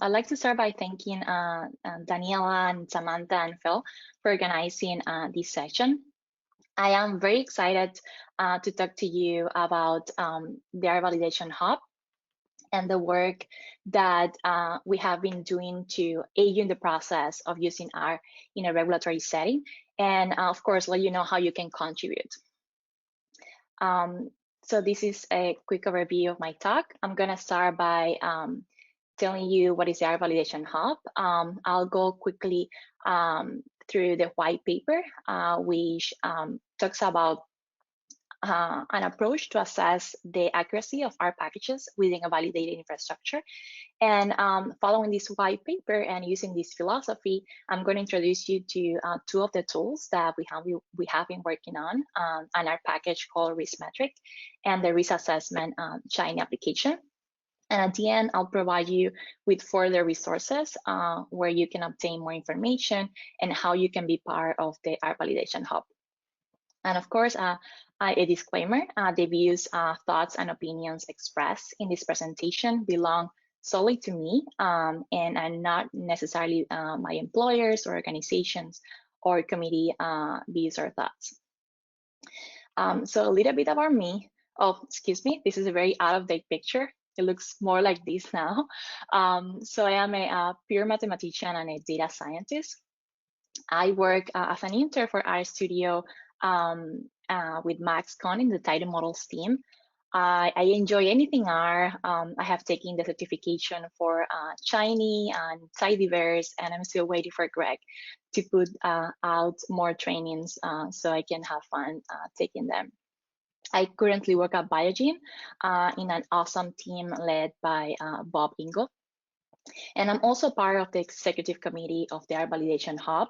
I'd like to start by thanking Daniela and Samantha and Phil for organizing this session. I am very excited to talk to you about the R Validation Hub and the work that we have been doing to aid you in the process of using R in a regulatory setting, and of course, let you know how you can contribute. So this is a quick overview of my talk. I'm gonna start by telling you what is the R Validation Hub. I'll go quickly through the white paper, which talks about an approach to assess the accuracy of R packages within a validated infrastructure. And following this white paper and using this philosophy, I'm going to introduce you to two of the tools that we have been working on our package called riskmetric and the risk assessment Shiny application. And at the end, I'll provide you with further resources where you can obtain more information and how you can be part of the R Validation Hub. And of course, a disclaimer, the views, thoughts, and opinions expressed in this presentation belong solely to me and are not necessarily my employers or organizations or committee views or thoughts. So a little bit about me. Oh, excuse me, this is a very out-of-date picture. It looks more like this now. So I am a pure mathematician and a data scientist. I work as an intern for RStudio with Max Cohn in the title models team. I enjoy anything R. I have taken the certification for Shiny and Tidyverse, and I'm still waiting for Greg to put out more trainings so I can have fun taking them. I currently work at Biogen in an awesome team led by Bob Ingo. And I'm also part of the executive committee of the R Validation Hub,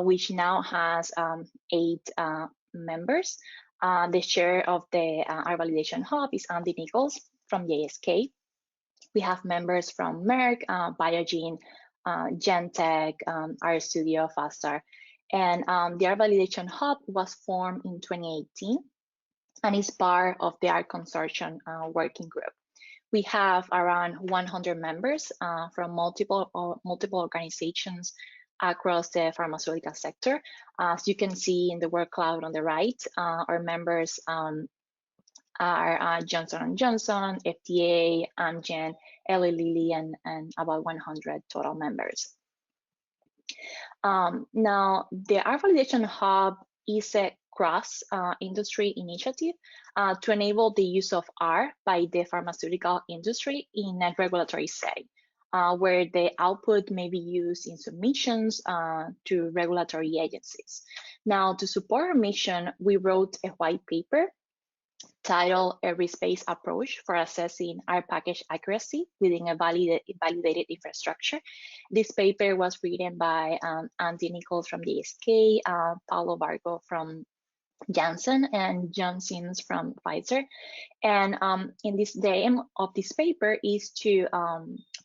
which now has 8 members. The chair of the R Validation Hub is Andy Nichols from the ASK. We have members from Merck, Biogen, Genentech, RStudio, Fastar. And the R Validation Hub was formed in 2018 and is part of the R Consortium working group. We have around 100 members from multiple organizations across the pharmaceutical sector. As you can see in the word cloud on the right, our members are Johnson & Johnson, FDA, Amgen, Eli Lilly, and about 100 total members. Now, the R Validation Hub is a cross-industry initiative to enable the use of R by the pharmaceutical industry in a regulatory setting, where the output may be used in submissions to regulatory agencies. Now, to support our mission, we wrote a white paper titled A Risk-Based Approach for Assessing R Package Accuracy Within a Validated Infrastructure. This paper was written by Andy Nichols from the ASK, Paulo Vargo from Janssen, and John Sims from Pfizer. And the aim of this paper is to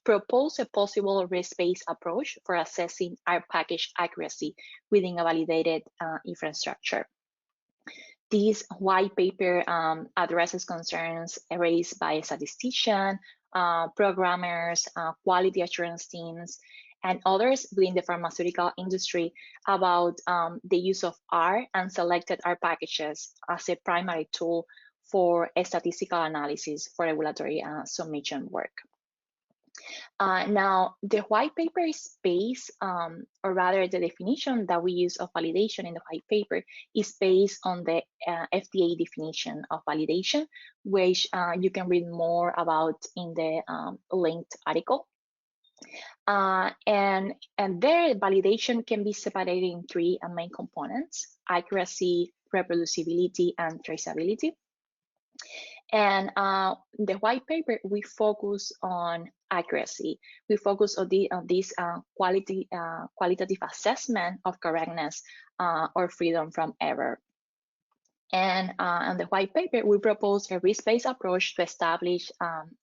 propose a possible risk-based approach for assessing R package accuracy within a validated infrastructure. This white paper addresses concerns raised by statisticians, programmers, quality assurance teams, and others within the pharmaceutical industry about the use of R and selected R packages as a primary tool for a statistical analysis for regulatory submission work. Now, the white paper is based, or rather the definition that we use of validation in the white paper is based on the FDA definition of validation, which you can read more about in the linked article. And their validation can be separated in 3 main components: accuracy, reproducibility, and traceability. And the white paper, we focus on accuracy. We focus on this qualitative assessment of correctness or freedom from error. And on the white paper, we propose a risk-based approach to establish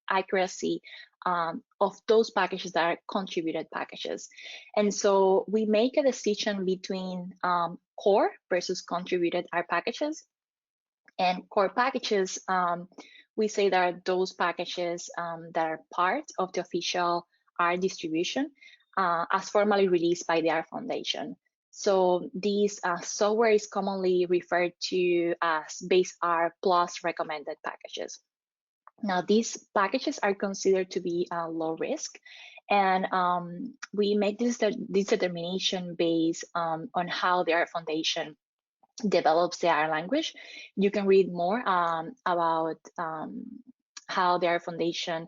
accuracy of those packages that are contributed packages. And so we make a decision between core versus contributed R packages. And core packages, we say that are those packages that are part of the official R distribution as formally released by the R Foundation. So this software is commonly referred to as base R plus recommended packages. Now, these packages are considered to be low risk, and we make this determination based on how the R Foundation develops the R language. You can read more about how the R Foundation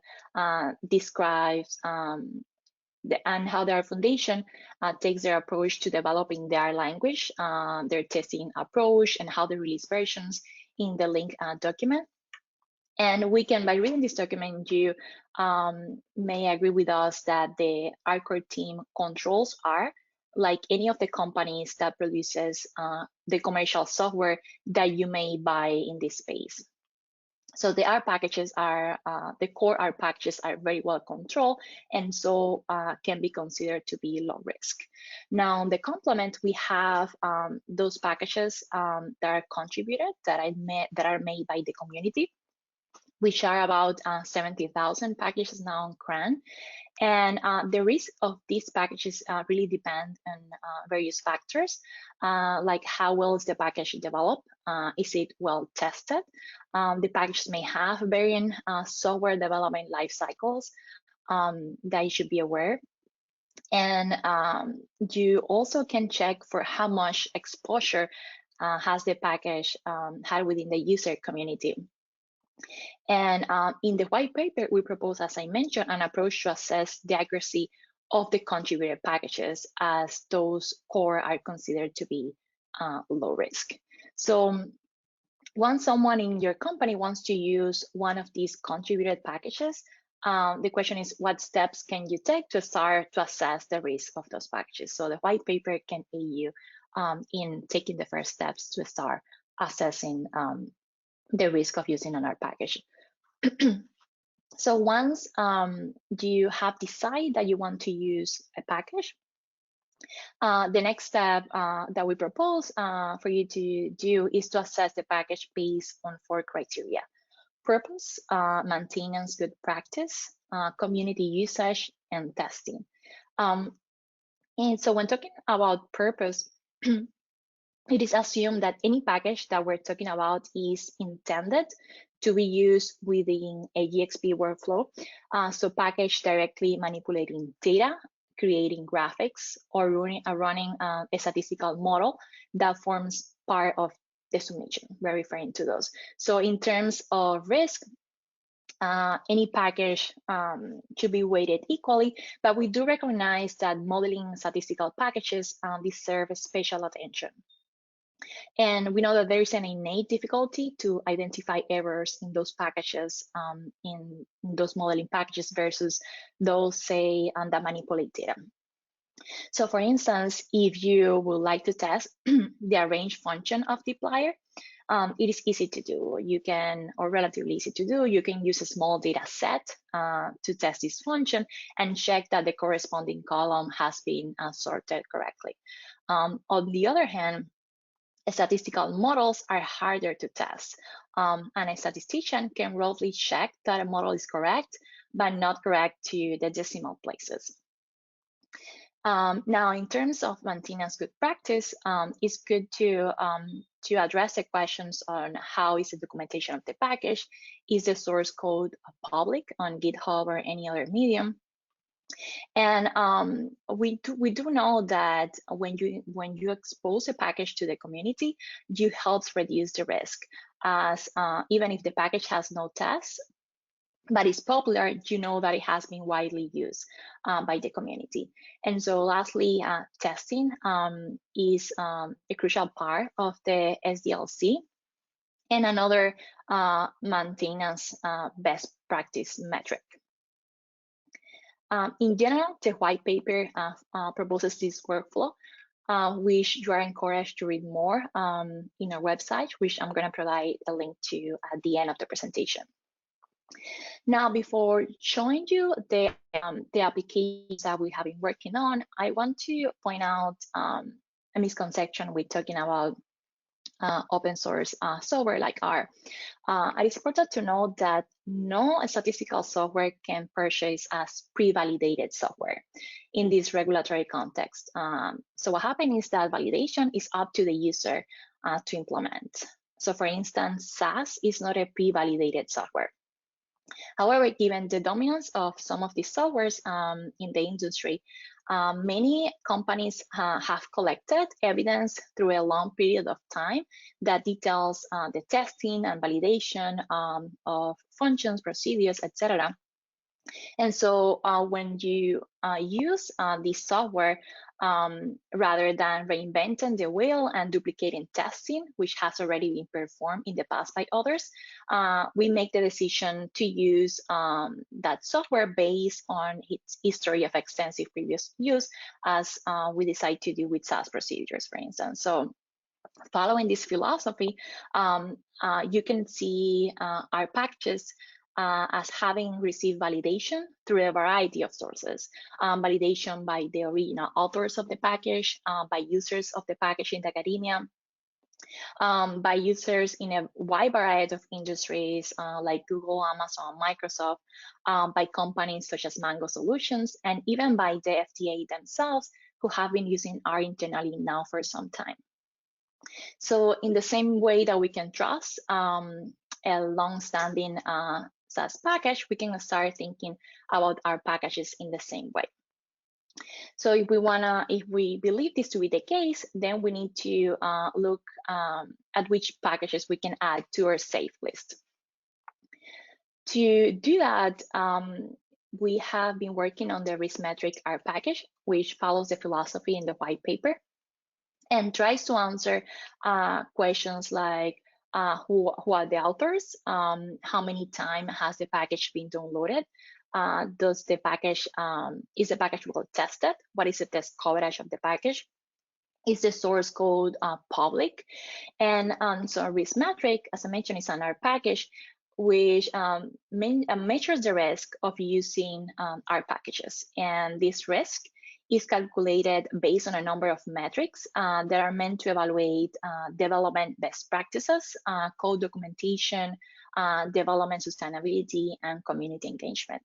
describes and how the R Foundation takes their approach to developing the R language, their testing approach, and how they release versions in the link document. And we can, by reading this document, you may agree with us that the R core team controls R, like any of the companies that produces the commercial software that you may buy in this space. So the R packages are, the core R packages are very well controlled, and so can be considered to be low risk. Now, in the complement, we have those packages that are contributed, that are made by the community, which are about 70,000 packages now on CRAN. And the risk of these packages really depend on various factors, like how well is the package developed? Is it well tested? The packages may have varying software development life cycles that you should be aware. And you also can check for how much exposure has the package had within the user community. And in the white paper, we propose, as I mentioned, an approach to assess the accuracy of the contributed packages, as those core are considered to be low risk. So once someone in your company wants to use one of these contributed packages, the question is, what steps can you take to start to assess the risk of those packages? So the white paper can aid you in taking the first steps to start assessing the risk of using an R package. So once you have decided that you want to use a package, the next step that we propose for you to do is to assess the package based on 4 criteria: purpose, maintenance, good practice, community usage, and testing. And so when talking about purpose, it is assumed that any package that we're talking about is intended to be used within a GXP workflow. So package directly manipulating data, creating graphics, or running a statistical model that forms part of the submission. We're referring to those. So in terms of risk, any package should be weighted equally, but we do recognize that modeling statistical packages deserve special attention. And we know that there is an innate difficulty to identify errors in those packages, in those modeling packages versus those, say, that manipulate data. So for instance, if you would like to test the arrange function of dplyr, it is easy to do. You can, or relatively easy to do, you can use a small data set to test this function and check that the corresponding column has been sorted correctly. On the other hand, statistical models are harder to test, and a statistician can roughly check that a model is correct, but not correct to the decimal places. Now, in terms of maintenance good practice, it's good to address the questions on how is the documentation of the package, is the source code public on GitHub or any other medium. And we do know that when you expose a package to the community, you helps reduce the risk, as even if the package has no tests, but it's popular, you know that it has been widely used by the community. And so lastly, testing is a crucial part of the SDLC and another maintenance best practice metric. In general, the white paper proposes this workflow, which you are encouraged to read more in our website, which I'm going to provide a link to at the end of the presentation. Now, before showing you the applications that we have been working on, I want to point out a misconception we're talking about open source software like R. It is important to note that no statistical software can purchase as pre-validated software in this regulatory context. So what happens is that validation is up to the user to implement. So for instance, SAS is not a pre-validated software. However, given the dominance of some of these softwares in the industry, many companies have collected evidence through a long period of time that details the testing and validation of functions, procedures, etc. And so when you use this software, rather than reinventing the wheel and duplicating testing, which has already been performed in the past by others, we make the decision to use that software based on its history of extensive previous use, as we decide to do with SAS procedures, for instance. So following this philosophy, you can see our packages as having received validation through a variety of sources. Validation by the original authors of the package, by users of the package in academia, by users in a wide variety of industries like Google, Amazon, Microsoft, by companies such as Mango Solutions, and even by the FDA themselves, who have been using R internally now for some time. So in the same way that we can trust a long-standing SAS package, we can start thinking about our packages in the same way. So if we believe this to be the case, then we need to look at which packages we can add to our safe list. To do that, we have been working on the riskmetric R package, which follows the philosophy in the white paper and tries to answer questions like who are the authors, how many times has the package been downloaded, does the package, is the package well tested, what is the test coverage of the package, is the source code public, and so riskmetric, as I mentioned, is on our package, which measures the risk of using our packages, and this risk is calculated based on a number of metrics that are meant to evaluate development best practices, code documentation, development sustainability, and community engagement.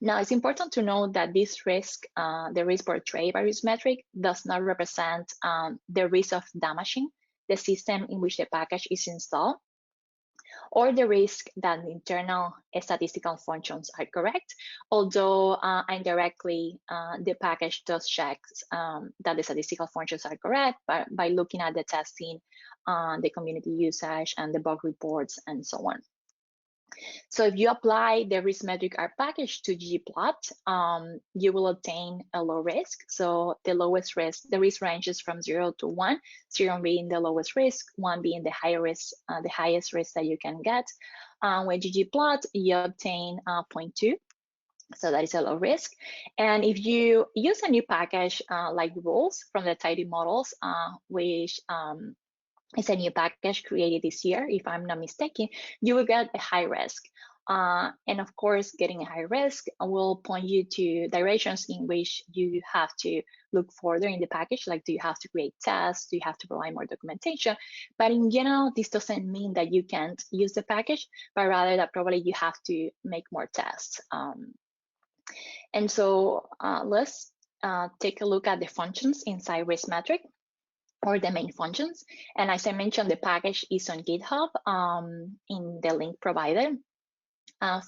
Now, it's important to note that this risk, the risk portrayed by riskmetric, does not represent the risk of damaging the system in which the package is installed, or the risk that the internal statistical functions are correct, although indirectly the package does check that the statistical functions are correct by looking at the testing, the community usage, and the bug reports, and so on. So if you apply the riskmetric R package to ggplot, you will obtain a low risk. So the lowest risk, the risk ranges from 0 to 1, 0 being the lowest risk, 1 being the higher risk, the highest risk that you can get. With ggplot, you obtain 0.2. So that is a low risk. And if you use a new package like rules from the tidy models, which it's a new package created this year, if I'm not mistaken, you will get a high risk. And of course, getting a high risk will point you to directions in which you have to look further in the package, like do you have to create tests, do you have to provide more documentation? But in general, this doesn't mean that you can't use the package, but rather that probably you have to make more tests. And so let's take a look at the functions inside riskmetric, or the main functions. And as I mentioned, the package is on GitHub in the link provided.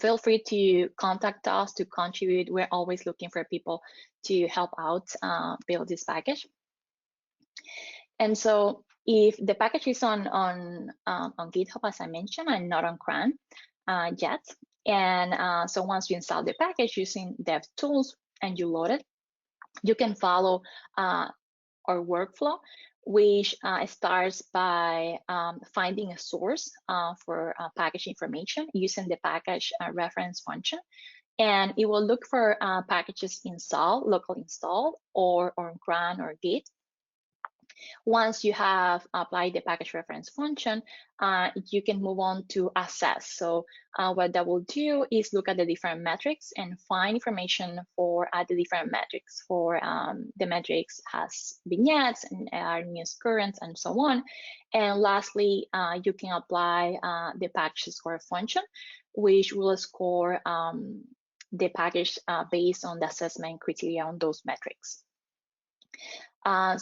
Feel free to contact us to contribute. We're always looking for people to help out build this package. And so if the package is on GitHub, as I mentioned, and not on CRAN yet, and so once you install the package using DevTools and you load it, you can follow our workflow, which starts by finding a source for package information using the package reference function. And it will look for packages installed, local installed, or on CRAN or Git. Once you have applied the package reference function, you can move on to assess. So what that will do is look at the different metrics and find information for the different metrics. For the metrics has vignettes and are news currents and so on. And lastly, you can apply the package score function, which will score the package based on the assessment criteria on those metrics. Then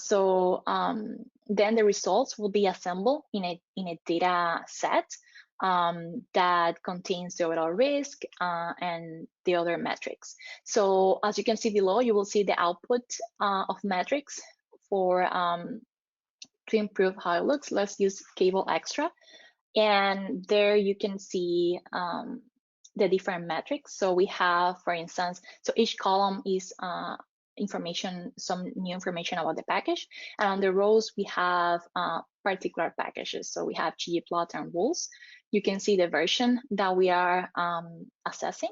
the results will be assembled in a data set that contains the overall risk and the other metrics. So as you can see below, you will see the output of metrics for to improve how it looks. Let's use Cable Extra, and there you can see the different metrics. So we have, for instance, so each column is information, some new information about the package, and on the rows we have particular packages. So we have ggplot and rules. You can see the version that we are assessing,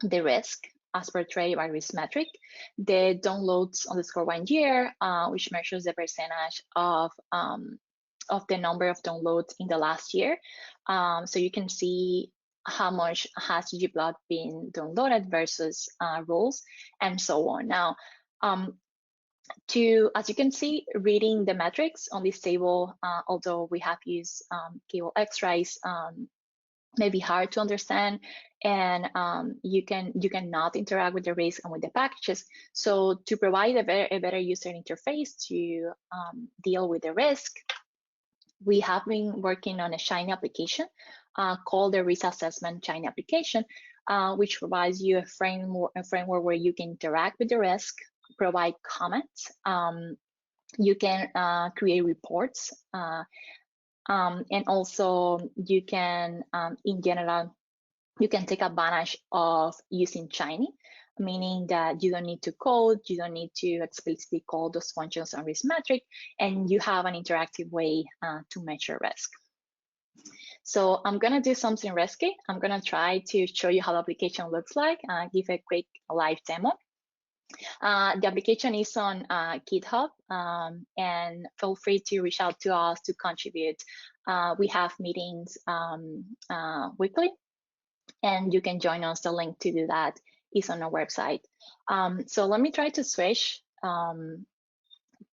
the risk as portrayed by riskmetric, the downloads underscore 1 year, which measures the percentage of the number of downloads in the last year. So you can see how much has ggplot been downloaded versus roles and so on. Now, as you can see, reading the metrics on this table, although we have used Cable Extra, is maybe hard to understand, and you cannot interact with the risk and with the packages. So to provide a better user interface to deal with the risk, we have been working on a Shiny application called the Risk Assessment Shiny application, which provides you a framework where you can interact with the risk, provide comments. You can create reports, and also you can, in general, you can take advantage of using Shiny, meaning that you don't need to code, you don't need to explicitly call those functions on riskmetric, and you have an interactive way to measure risk. So I'm gonna do something risky. I'm gonna try to show you how the application looks like, give a quick live demo. The application is on GitHub, and feel free to reach out to us to contribute. We have meetings weekly, and you can join us. The link to do that is on our website. So let me try to switch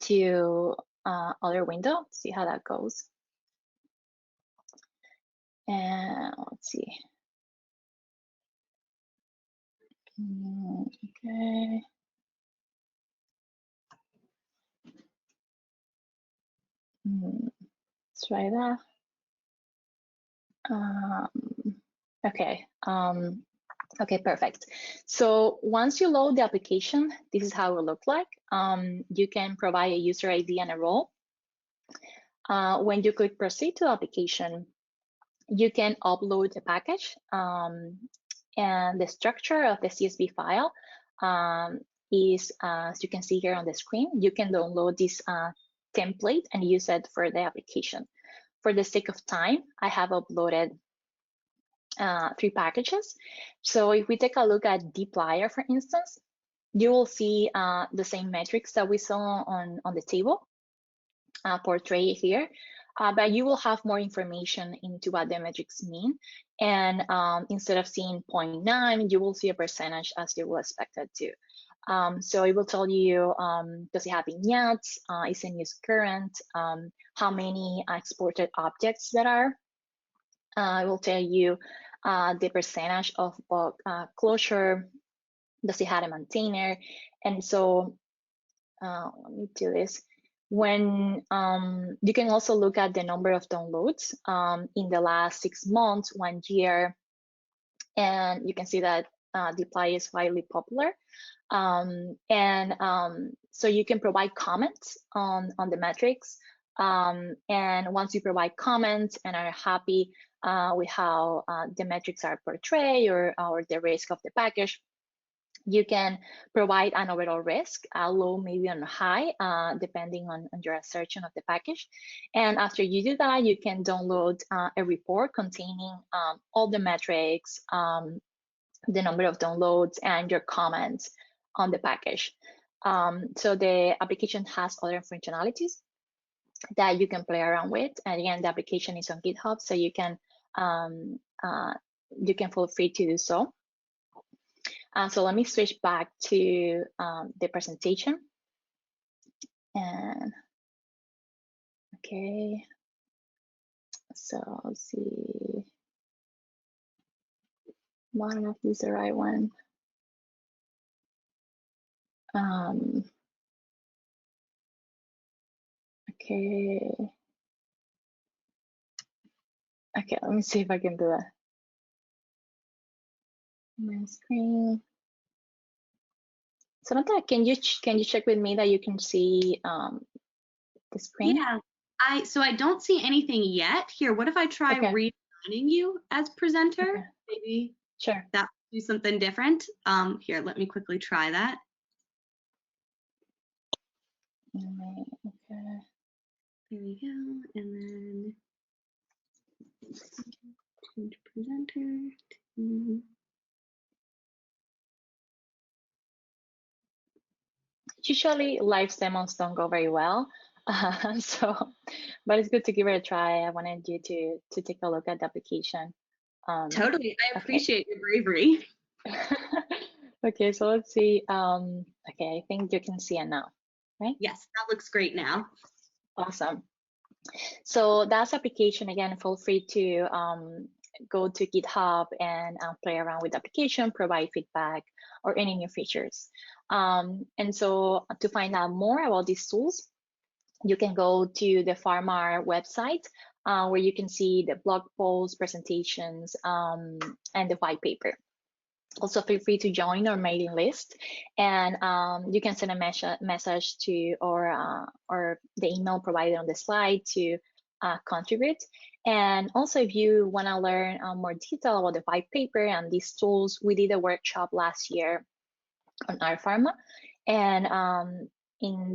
to other window, see how that goes. And let's see. Okay. Let's try that. Okay. Okay, perfect. So once you load the application, this is how it will look like. You can provide a user ID and a role. When you click proceed to the application, you can upload a package, and the structure of the CSV file is, as you can see here on the screen. You can download this template and use it for the application. For the sake of time, I have uploaded 3 packages. So if we take a look at dplyr, for instance, you will see the same metrics that we saw on the table portrayed here, but you will have more information into what the metrics mean. And instead of seeing 0.9, you will see a percentage as you will expect it to. So it will tell you, does it have vignettes, is it news current, how many exported objects there are. It will tell you the percentage of bug closure, does it have a maintainer. And so let me do this. When you can also look at the number of downloads in the last 6 months, 1 year, and you can see that dplyr is widely popular. So you can provide comments on the metrics, and once you provide comments and are happy with how the metrics are portrayed or the risk of the package, you can provide an overall risk, low, medium, or high, depending on your assertion of the package. And after you do that, you can download a report containing all the metrics, the number of downloads, and your comments on the package. So the application has other functionalities. that you can play around with. And again, the application is on GitHub, so you can feel free to do so. So let me switch back to the presentation. And okay, so let's see. I don't know if this is the right one. Okay. Okay, let me see if I can do that. My screen. Samantha, can you check with me that you can see the screen? Yeah, so I don't see anything yet. Here, what if I try re-assigning you as presenter? Okay. Maybe Sure. that would do something different. Here, let me quickly try that. Okay. There we go, and then change presenter to... Usually live demos don't go very well, but it's good to give it a try. I wanted you to take a look at the application. Totally, I appreciate your bravery. Okay, so let's see. Okay, I think you can see it now, right? Yes, that looks great now. Awesome. So that's application. Again, feel free to go to GitHub and play around with the application, provide feedback, or any new features. And so to find out more about these tools, you can go to the Pharma website where you can see the blog posts, presentations, and the white paper. Also, feel free to join our mailing list, and you can send a message to or the email provided on the slide to contribute. And also, if you want to learn more detail about the white paper and these tools, we did a workshop last year on RPharma, and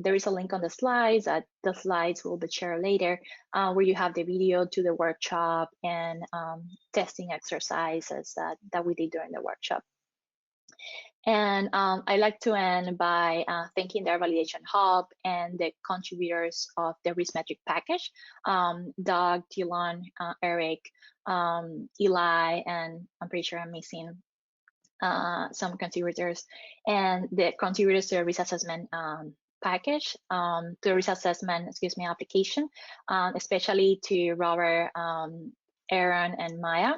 there is a link on the slides. The slides will be shared later, where you have the video to the workshop and testing exercises that we did during the workshop. And I like to end by thanking the Validation Hub and the contributors of the riskmetric package, Doug, Dylan, Eric, Eli, and I'm pretty sure I'm missing some contributors, and the contributors to the risk assessment package, to the risk assessment, application, especially to Robert, Aaron, and Maya,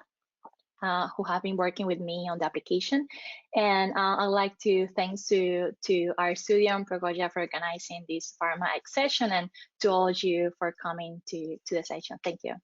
who have been working with me on the application. And I'd like to thanks to RStudio and Progoja for organizing this Pharma X session, and to all of you for coming to the session. Thank you.